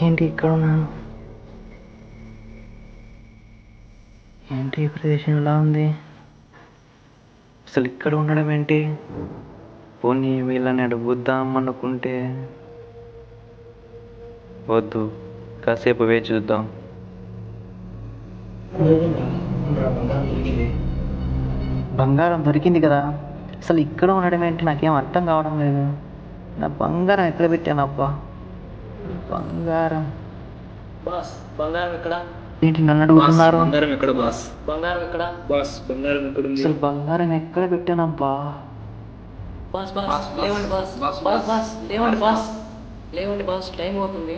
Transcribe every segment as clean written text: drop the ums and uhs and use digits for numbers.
ఏంటి ఇక్కడ ఉన్నాను? ఏంటి ఈ ప్రదేశం ఎలా ఉంది? అసలు ఇక్కడ ఉండడం ఏంటి? పోనీ వీళ్ళని అడుగుద్దాం అనుకుంటే వద్దు, కాసేపు వేచి చూద్దాం. బంగారం దొరికింది కదా, అసలు ఇక్కడ ఉండడం ఏంటి? నాకేం అర్థం కావడం లేదు. నా బంగారం ఎక్కడ పెట్టానబ్బా? బంగారం బాస్ బంగారం ఎక్కడ? ఏంటి నన్ను అడుగుతున్నారు? బంగారం ఎక్కడ బాస్? బంగారం ఎక్కడ బాస్? బంగారం ఎక్కడ ఉంది? అసలు బంగారం ఎక్కడ పెట్టానబ్బా? బాస్ బాస్ లేవండి బాస్. బాస్ బాస్ లేవండి బాస్. లేవండి బాస్, టైం అవుతుంది.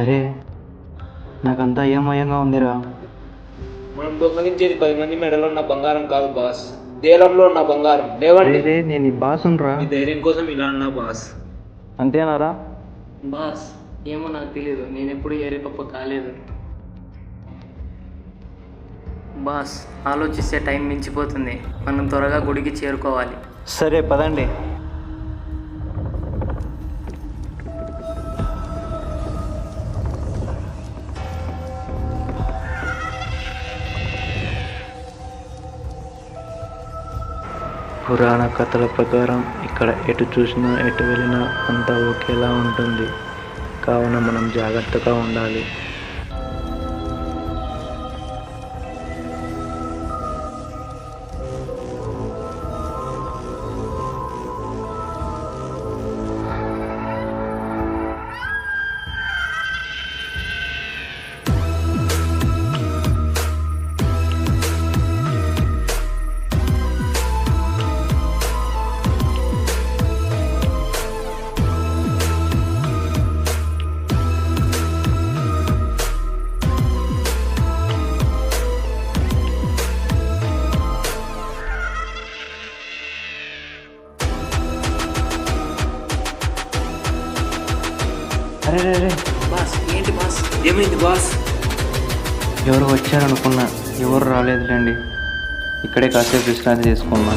అరే, నాకంతా ఏమయంగా ఉందిరా. మనం దొంగలించేది 10 మంది మెడలో ఉన్న బంగారం కాదు బాస్, దేలంలో ఉన్న బంగారం. లేవండి. అరే నేను ఈ బాసున్రా. మీ ధైర్యం కోసం ఇలా అన్నా బాస్. అంతేనారా? బాస్ ఏమో నాకు తెలియదు, నేను ఎప్పుడు ఏరిపప్పు కాలేదు. బాస్ ఆలోచిస్తే టైం మించిపోతుంది, మనం త్వరగా గుడికి చేరుకోవాలి. సరే పదండి. పురాణ కథల ప్రకారం ఇక్కడ ఎటు చూసినా ఎటు వెళ్ళినా అంతా ఒకేలా ఉంటుంది, కావున మనం జాగ్రత్తగా ఉండాలి. అరే రే రే, బాస్ ఏంటి బాస్, ఏమైంది బాస్? ఎవరు వచ్చారనుకున్నా, ఎవరు రాలేదులేండి. ఇక్కడే కాసేపు విశ్రాంతి తీసుకున్నా.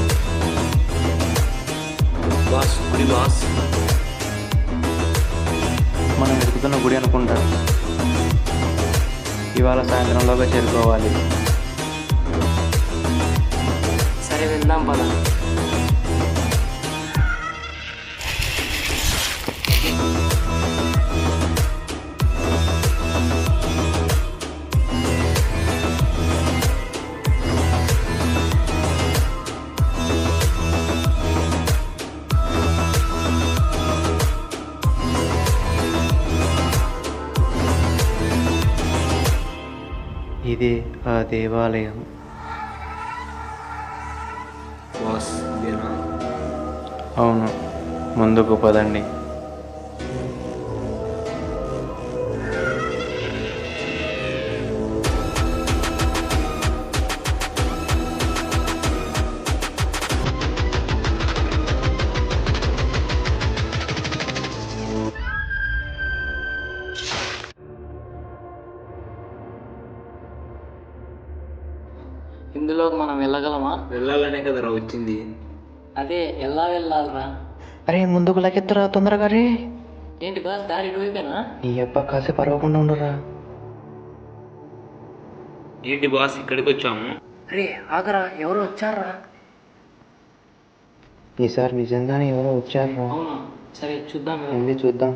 బాస్ గుడి బాస్. మనం వెతుకుతున్న గుడి అనుకుంటా. ఇవాళ సాయంత్రంలోగా చేరుకోవాలి. సరే వెళ్దాం పద. ఇది ఆ దేవాలయం. బాస్ ఇదేనా? అవును, ముందుకు పదండి. ఇందులోకి మనం వెళ్ళగలమా? వెళ్ళాలనే కదరా వచ్చింది. అదే ఎలా వెళ్ళాలరా? అరే ముందుకు లగెత్తరా తొందరగా రే. ఏంటి బాస్ దారి ఇటువైపేనా? నీ అబ్బా కాసేపు అరవకుండా ఉండరా. ఏంటి బాస్ ఇక్కడికి వచ్చాము? అరే ఆగరా, ఎవరు వచ్చారా? ఈసారి నిజంగానే ఎవరో వచ్చారా? అవునా, సరే చూద్దాం. వెళ్ళి చూద్దాం.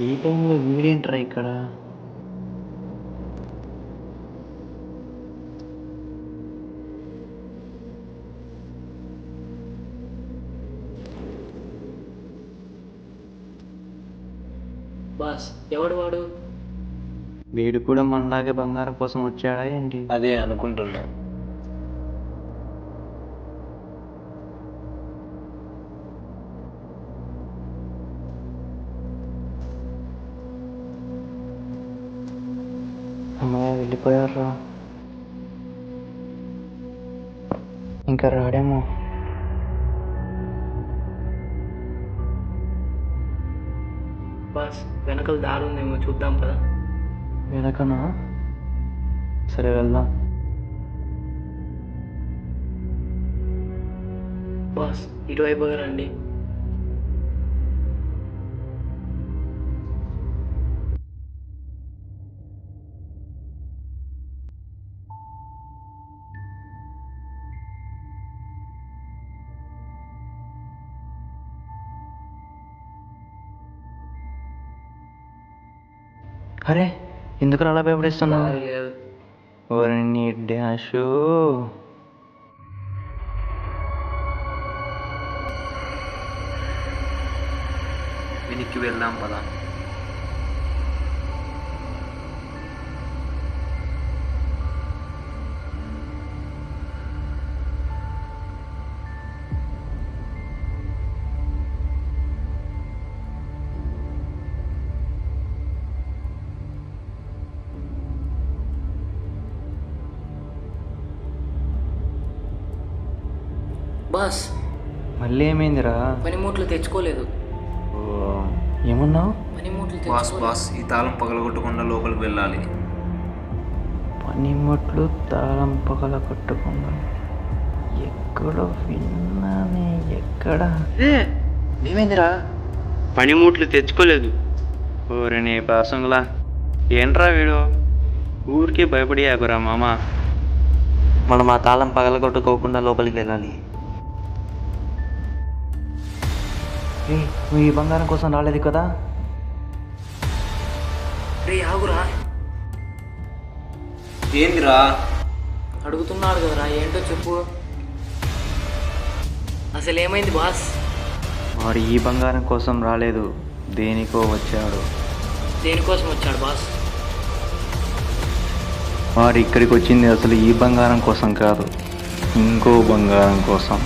ఈ టైంలో వీడేంట్రా ఇక్కడ? బాస్ ఎవడు వాడు? వీడు కూడా మనలాగే బంగారం కోసం వచ్చాడా ఏంటి? అదే అనుకుంటున్నా. అమ్మాయి వెళ్ళిపోయారా? ఇంకా రాడేమో. బాస్ వెనకల దారి ఉందేమో చూద్దాం పదా. వెనకనా? సరే వెళ్దాం. బాస్ ఇటువైపు రండి. అరే ఎందుకు అలా భయపడిస్తున్నావు? దారి లేదు. ఓరి నీ డాషు. వెనక్కి వెళ్దాం పదా. బాస్ మళ్ళీ ఏమైందిరా? పనిముట్లు తెచ్చుకోలేదు. ఓ, ఏమన్నావు? పనిముట్లు బాస్ బాస్ ఈ తాళం పగలగొట్టకుండా లోపలికి వెళ్ళాలి. పనిముట్లు తాళం పగల కొట్టకుండా ఎక్కడో విన్నానే. ఎక్కడ? ఏమైందిరా? పనిముట్లు తెచ్చుకోలేదు. ఓరి నీ పాసంగులా, ఏంట్రా వీడు ఊరికి భయపడియాకురా మామ. మనం ఆ తాళం పగలగొట్టుకోకుండా లోపలికి వెళ్ళాలి. నువ్వు ఈ బంగారం కోసం రాలేదు కదా? రే ఆగురా, ఏందిరా? అడుగుతున్నాడు కదరా, ఏంటో చెప్పు. అసలు ఏమైంది బాస్? వాడు ఈ బంగారం కోసం రాలేదు, దేనికో వచ్చాడు. దేనికోసం వచ్చాడు బాస్? వాడు ఇక్కడికి వచ్చింది అసలు ఈ బంగారం కోసం కాదు, ఇంకో బంగారం కోసం.